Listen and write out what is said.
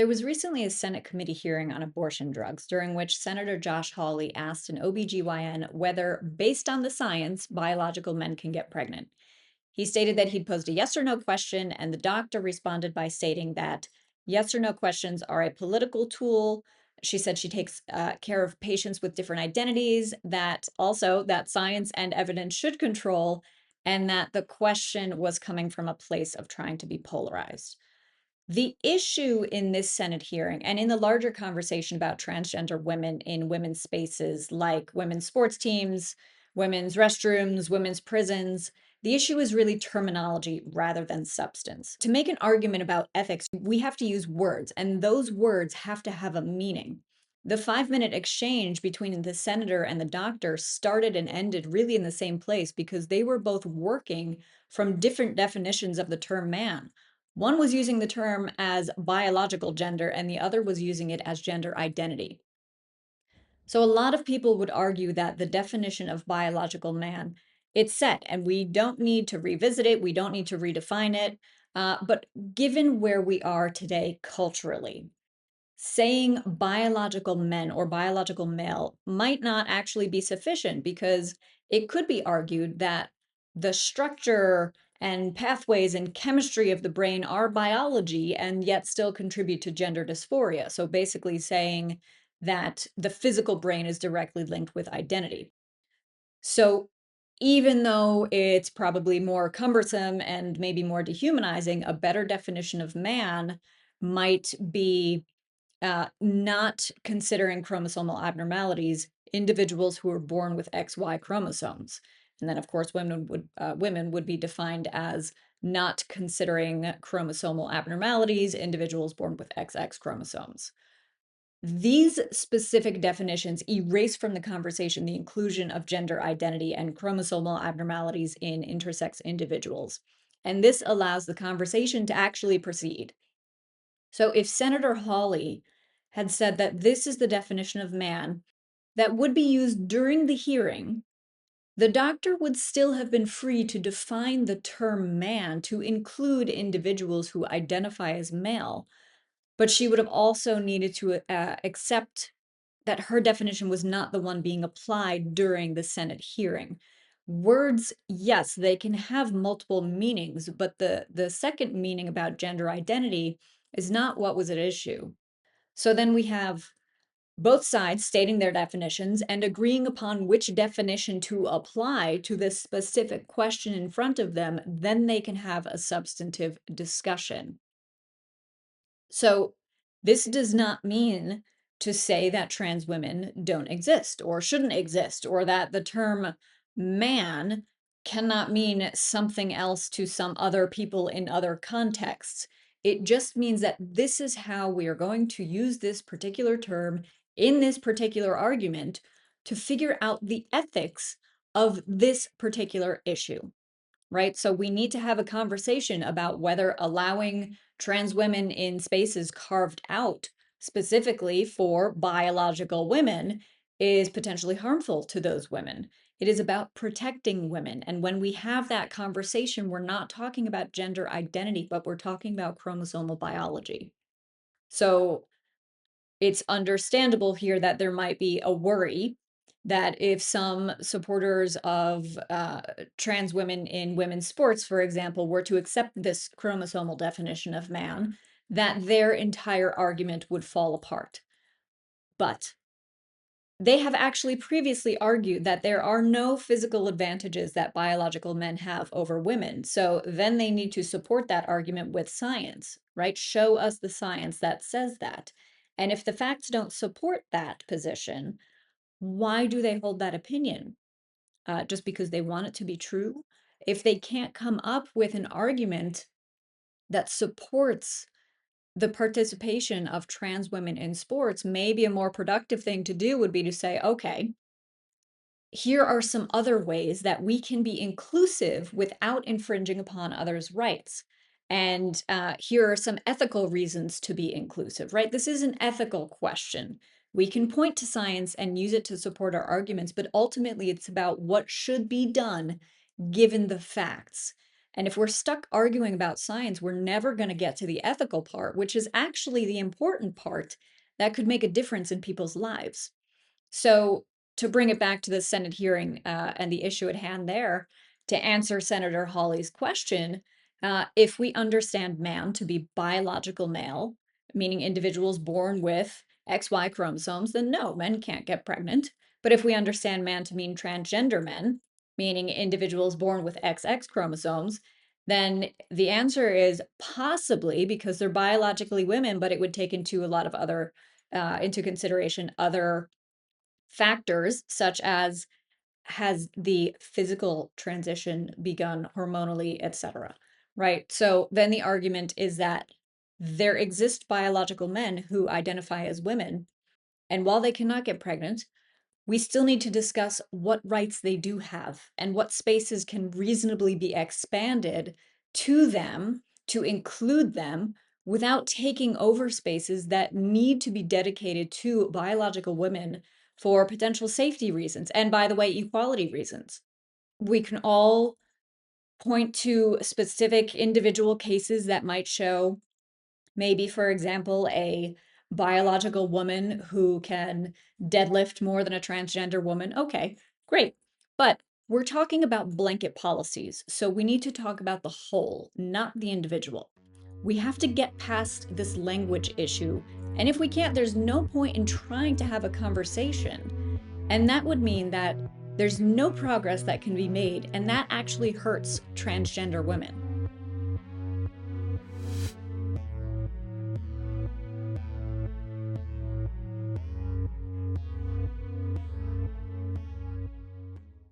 There was recently a Senate committee hearing on abortion drugs, during which Senator Josh Hawley asked an OBGYN whether, based on the science, biological men can get pregnant. He stated that he'd posed a yes or no question, and the doctor responded by stating that yes or no questions are a political tool. She said she takes care of patients with different identities, that also that science and evidence should control, and that the question was coming from a place of trying to be polarized. The issue in this Senate hearing and in the larger conversation about transgender women in women's spaces like women's sports teams, women's restrooms, women's prisons, the issue is really terminology rather than substance. To make an argument about ethics, we have to use words, and those words have to have a meaning. The 5 minute exchange between the senator and the doctor started and ended really in the same place because they were both working from different definitions of the term man. One was using the term as biological gender, and the other was using it as gender identity. So a lot of people would argue that the definition of biological man, it's set, and we don't need to revisit it. We don't need to redefine it. But given where we are today culturally, saying biological men or biological male might not actually be sufficient because it could be argued that the structure and pathways and chemistry of the brain are biology and yet still contribute to gender dysphoria. So basically saying that the physical brain is directly linked with identity. So even though it's probably more cumbersome and maybe more dehumanizing, a better definition of man might be not considering chromosomal abnormalities, individuals who are born with XY chromosomes. And then, of course, women would be defined as not considering chromosomal abnormalities, individuals born with XX chromosomes. These specific definitions erase from the conversation the inclusion of gender identity and chromosomal abnormalities in intersex individuals. And this allows the conversation to actually proceed. So if Senator Hawley had said that this is the definition of man that would be used during the hearing, the doctor would still have been free to define the term man to include individuals who identify as male, but she would have also needed to accept that her definition was not the one being applied during the Senate hearing. Words, yes, they can have multiple meanings, but the second meaning about gender identity is not what was at issue. So then we have both sides stating their definitions and agreeing upon which definition to apply to the specific question in front of them, then they can have a substantive discussion. So this does not mean to say that trans women don't exist or shouldn't exist, or that the term man cannot mean something else to some other people in other contexts. It just means that this is how we are going to use this particular term in this particular argument to figure out the ethics of this particular issue, right? So we need to have a conversation about whether allowing trans women in spaces carved out specifically for biological women is potentially harmful to those women. It is about protecting women. And when we have that conversation, we're not talking about gender identity, but we're talking about chromosomal biology. So it's understandable here that there might be a worry that if some supporters of trans women in women's sports, for example, were to accept this chromosomal definition of man, that their entire argument would fall apart. But they have actually previously argued that there are no physical advantages that biological men have over women. So then they need to support that argument with science, right? Show us the science that says that. And if the facts don't support that position, why do they hold that opinion? Just because they want it to be true? If they can't come up with an argument that supports the participation of trans women in sports, maybe a more productive thing to do would be to say, okay, here are some other ways that we can be inclusive without infringing upon others' rights. And here are some ethical reasons to be inclusive, right? This is an ethical question. We can point to science and use it to support our arguments, but ultimately it's about what should be done given the facts. And if we're stuck arguing about science, we're never going to get to the ethical part, which is actually the important part that could make a difference in people's lives. So, to bring it back to the Senate hearing and the issue at hand there, to answer Senator Hawley's question, if we understand man to be biological male, meaning individuals born with XY chromosomes, then no, men can't get pregnant. But if we understand man to mean transgender men, meaning individuals born with XX chromosomes, then the answer is possibly because they're biologically women, but it would take into a lot of other into consideration other factors such as has the physical transition begun hormonally, etc. Right? So then the argument is that there exist biological men who identify as women, and while they cannot get pregnant, we still need to discuss what rights they do have and what spaces can reasonably be expanded to them to include them without taking over spaces that need to be dedicated to biological women for potential safety reasons. And by the way, equality reasons. We can all point to specific individual cases that might show maybe, for example, a biological woman who can deadlift more than a transgender woman. Okay, great. But we're talking about blanket policies. So we need to talk about the whole, not the individual. We have to get past this language issue. And if we can't, there's no point in trying to have a conversation. And that would mean that there's no progress that can be made. And that actually hurts transgender women.